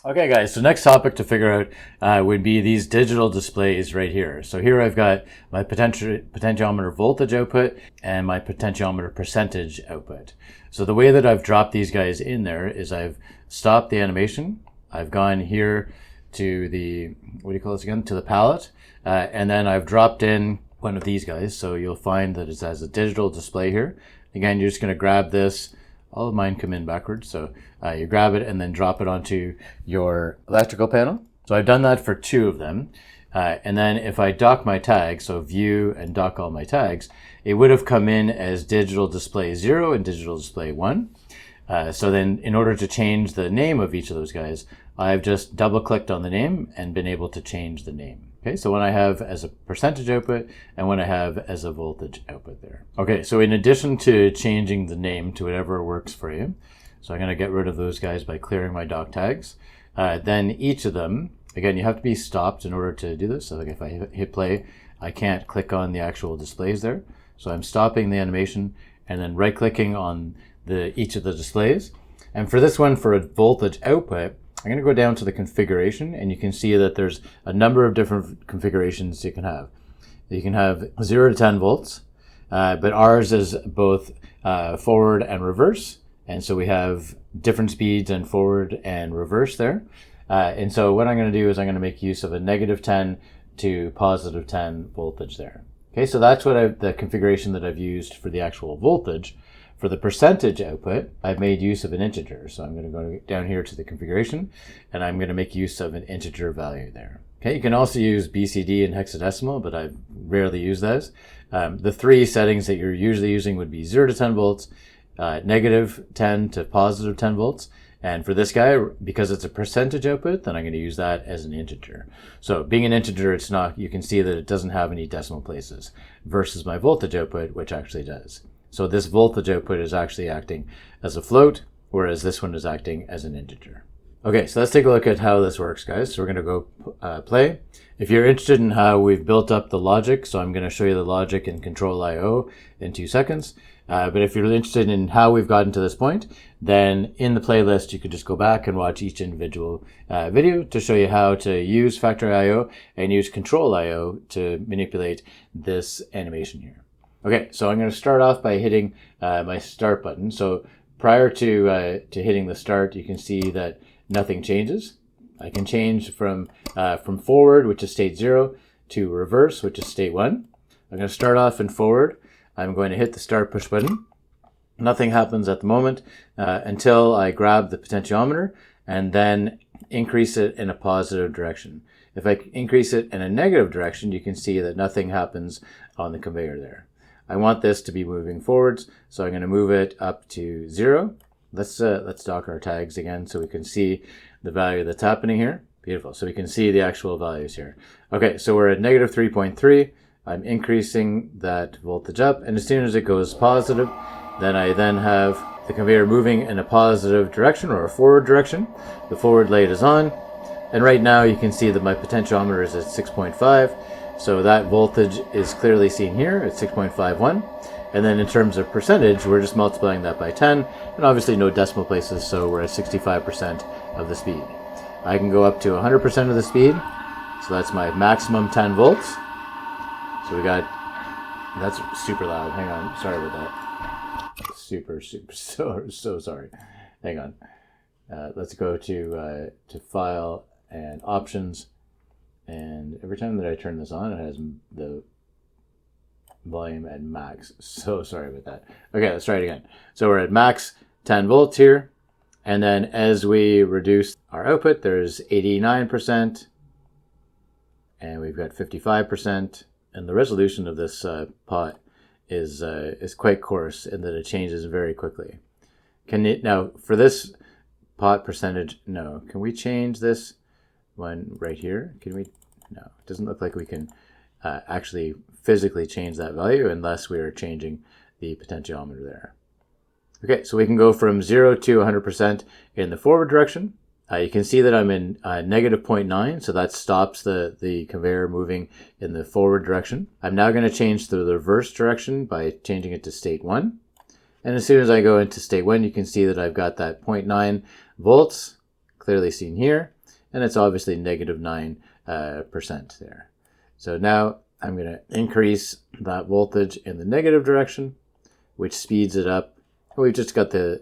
Okay guys, so next topic to figure out would be these digital displays right here. So here I've got my potentiometer voltage output and my potentiometer percentage output. So the way that I've dropped these guys in there is I've stopped the animation. I've gone here to the, what do you call this again, to the palette, and then I've dropped in one of these guys. So you'll find that it has a digital display here. Again, you're just going to grab this. All of mine come in backwards, so you grab it and then drop it onto your electrical panel. So I've done that for two of them. And then if I dock my tags, so view and dock all my tags, it would have come in as digital display 0 and digital display 1. So then in order to change the name of each of those guys, I've just double clicked on the name and been able to change the name. Okay, so when I have as a percentage output and when I have as a voltage output there. Okay, so in addition to changing the name to whatever works for you, so I'm going to get rid of those guys by clearing my dock tags. Then each of them, again, you have to be stopped in order to do this. So like if I hit play, I can't click on the actual displays there. So I'm stopping the animation and then right clicking on each of the displays. And for this one, for a voltage output, I'm going to go down to the configuration and you can see that there's a number of different configurations you can have. You can have 0 to 10 volts, but ours is both forward and reverse. And so we have different speeds and forward and reverse there. And so what I'm going to do is I'm going to make use of a negative 10 to positive 10 voltage there. Okay, so that's what the configuration that I've used for the actual voltage. For the percentage output, I've made use of an integer. So I'm going to go down here to the configuration and I'm going to make use of an integer value there. Okay, you can also use BCD and hexadecimal, but I rarely use those. The three settings that you're usually using would be 0 to 10 volts, negative 10 to positive 10 volts. And for this guy, because it's a percentage output, then I'm going to use that as an integer. So being an integer, it's not, you can see that it doesn't have any decimal places versus my voltage output, which actually does. So this voltage output is actually acting as a float, whereas this one is acting as an integer. Okay, so let's take a look at how this works, guys. So we're going to go play. If you're interested in how we've built up the logic, so I'm going to show you the logic in Control IO in 2 seconds. But if you're interested in how we've gotten to this point, then in the playlist, you could just go back and watch each individual video to show you how to use Factory IO and use Control IO to manipulate this animation here. Okay, so I'm going to start off by hitting my start button. So prior to hitting the start, you can see that nothing changes. I can change from forward, which is state 0, to reverse, which is state 1. I'm going to start off in forward. I'm going to hit the start push button. Nothing happens at the moment until I grab the potentiometer and then increase it in a positive direction. If I increase it in a negative direction, you can see that nothing happens on the conveyor there. I want this to be moving forwards, so I'm going to move it up to 0. Let's dock our tags again so we can see the value that's happening here. Beautiful. So we can see the actual values here. Okay, so we're at negative 3.3. I'm increasing that voltage up, and as soon as it goes positive, then I have the conveyor moving in a positive direction or a forward direction. The forward light is on, and right now you can see that my potentiometer is at 6.5. So that voltage is clearly seen here at 6.51. And then in terms of percentage, we're just multiplying that by 10, and obviously no decimal places, so we're at 65% of the speed. I can go up to 100% of the speed, so that's my maximum 10 volts. So we got, that's super loud, hang on, sorry about that. Super, so sorry. Hang on. Let's go to File and Options. And every time that I turn this on, it has the volume at max. So sorry about that. Okay, let's try it again. So we're at max 10 volts here. And then as we reduce our output, there's 89%. And we've got 55%. And the resolution of this pot is quite coarse in that it changes very quickly. Now, for this pot percentage, no. Can we change this one right here? Can we? No, it doesn't look like we can actually physically change that value unless we are changing the potentiometer there. Okay, so we can go from 0 to 100% in the forward direction. You can see that I'm in negative 0.9, so that stops the conveyor moving in the forward direction. I'm now going to change to the reverse direction by changing it to state 1. And as soon as I go into state 1, you can see that I've got that 0.9 volts clearly seen here, and it's obviously negative 9% there. So now I'm going to increase that voltage in the negative direction, which speeds it up. We've just got the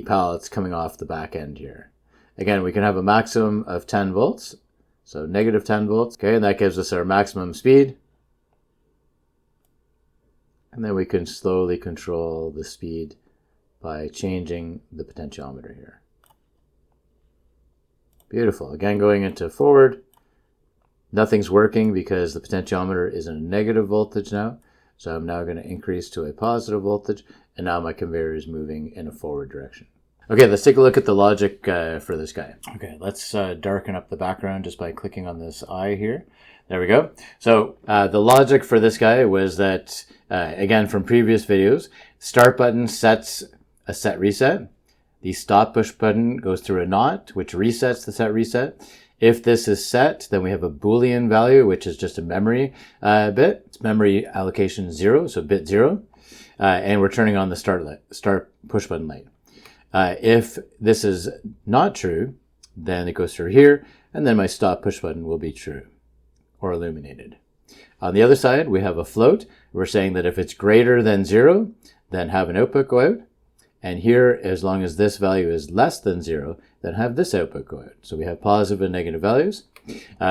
pallets coming off the back end here. Again, we can have a maximum of 10 volts, so negative 10 volts. Okay, and that gives us our maximum speed. And then we can slowly control the speed by changing the potentiometer here. Beautiful. Again, going into forward. Nothing's working because the potentiometer is in a negative voltage now. So I'm now going to increase to a positive voltage, and now my conveyor is moving in a forward direction. Okay, let's take a look at the logic for this guy. Okay, let's darken up the background just by clicking on this eye here. There we go. So the logic for this guy was that, again, from previous videos, start button sets a set reset. The stop push button goes through a NOT, which resets the set reset. If this is set, then we have a Boolean value, which is just a memory bit. It's memory allocation 0, so bit 0. And we're turning on the start push button light. If this is not true, then it goes through here, and then my stop push button will be true or illuminated. On the other side, we have a float. We're saying that if it's greater than 0, then have an output go out. And here, as long as this value is less than 0, then have this output go out. So we have positive and negative values.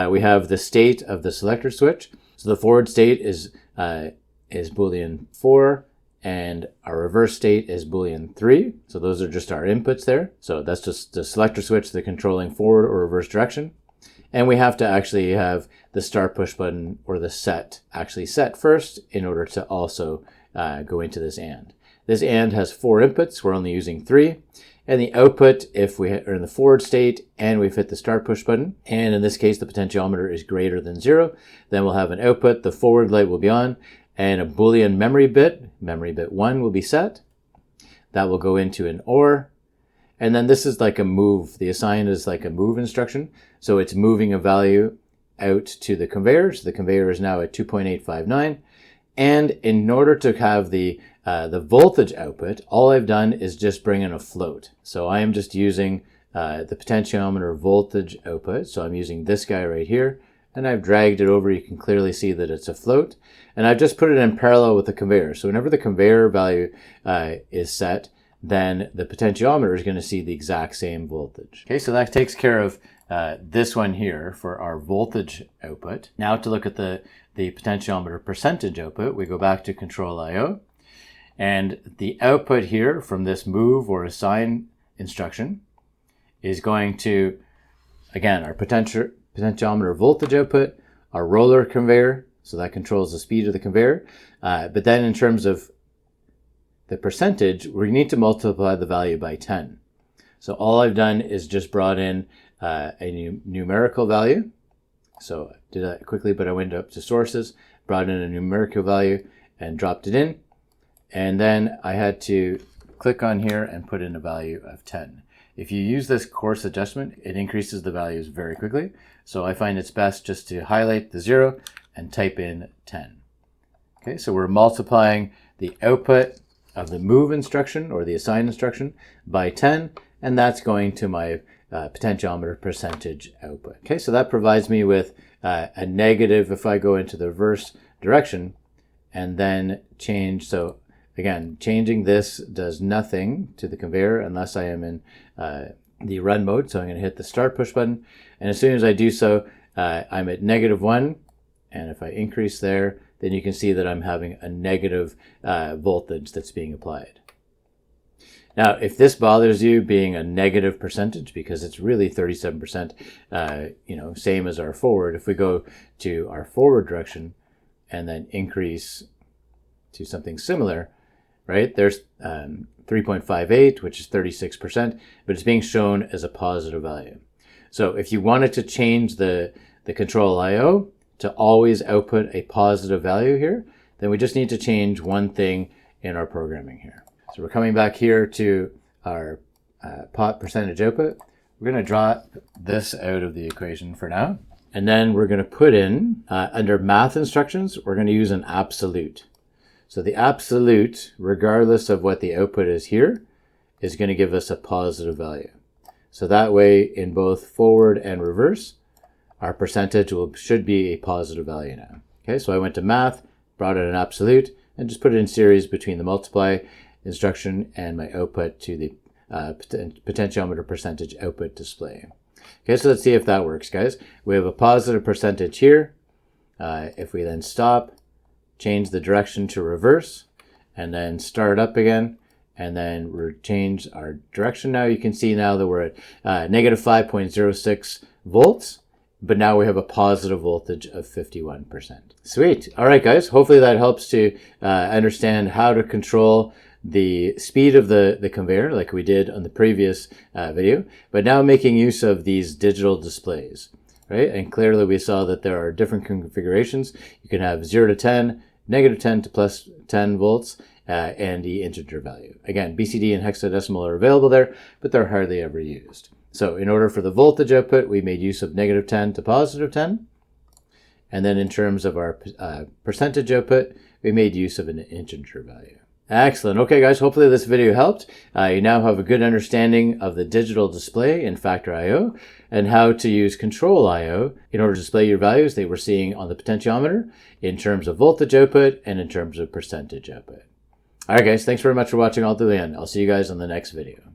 We have the state of the selector switch. So the forward state is Boolean 4, and our reverse state is Boolean 3. So those are just our inputs there. So that's just the selector switch, the controlling forward or reverse direction. And we have to actually have the start push button or the set actually set first in order to also go into this AND. This AND has 4 inputs. We're only using 3. And the output, if we are in the forward state and we've hit the start push button, and in this case the potentiometer is greater than 0, then we'll have an output. The forward light will be on, and a Boolean memory bit 1 will be set. That will go into an OR. And then this is like a move. The assign is like a move instruction. So it's moving a value out to the conveyor. So the conveyor is now at 2.859. And in order to have the voltage output, all I've done is just bring in a float. So I am just using the potentiometer voltage output. So I'm using this guy right here, and I've dragged it over. You can clearly see that it's a float. And I've just put it in parallel with the conveyor. So whenever the conveyor value is set, then the potentiometer is going to see the exact same voltage. Okay, so that takes care of this one here for our voltage output. Now to look at the potentiometer percentage output, we go back to control IO. And the output here from this move or assign instruction is going to, again, our potentiometer voltage output, our roller conveyor, so that controls the speed of the conveyor. But then in terms of the percentage, we need to multiply the value by 10. So all I've done is just brought in a numerical value. So I did that quickly, but I went up to sources, brought in a numerical value and dropped it in. And then I had to click on here and put in a value of 10. If you use this coarse adjustment, it increases the values very quickly. So I find it's best just to highlight the 0 and type in 10. Okay, so we're multiplying the output of the move instruction or the assign instruction by 10, and that's going to my potentiometer percentage output. Okay, so that provides me with a negative if I go into the reverse direction and then change. So again, changing this does nothing to the conveyor unless I am in the run mode. So I'm going to hit the start push button. And as soon as I do so, I'm at -1. And if I increase there, then you can see that I'm having a negative voltage that's being applied. Now, if this bothers you being a negative percentage, because it's really 37%, same as our forward, if we go to our forward direction and then increase to something similar, right? There's 3.58, which is 36%, but it's being shown as a positive value. So if you wanted to change the control IO to always output a positive value here, then we just need to change one thing in our programming here. So we're coming back here to our pot percentage output. We're going to drop this out of the equation for now. And then we're going to put in, under math instructions, we're going to use an absolute. So the absolute, regardless of what the output is here, is going to give us a positive value. So that way, in both forward and reverse, our percentage should be a positive value now. Okay, so I went to math, brought in an absolute, and just put it in series between the multiply instruction and my output to the potentiometer percentage output display. Okay, so let's see if that works, guys. We have a positive percentage here. If we then stop, change the direction to reverse, and then start up again, and then we'll change our direction now. You can see now that we're at negative 5.06 volts, but now we have a positive voltage of 51%. Sweet. All right, guys. Hopefully that helps to understand how to control the speed of the conveyor like we did on the previous video, but now making use of these digital displays, right? And clearly we saw that there are different configurations. You can have 0 to 10, negative 10 to plus 10 volts, and the integer value. Again, BCD and hexadecimal are available there, but they're hardly ever used. So in order for the voltage output, we made use of negative 10 to positive 10. And then in terms of our percentage output, we made use of an integer value. Excellent. Okay, guys, hopefully this video helped. You now have a good understanding of the digital display in Factor I/O and how to use Control I/O in order to display your values that we're seeing on the potentiometer in terms of voltage output and in terms of percentage output. All right, guys, thanks very much for watching all to the end. I'll see you guys on the next video.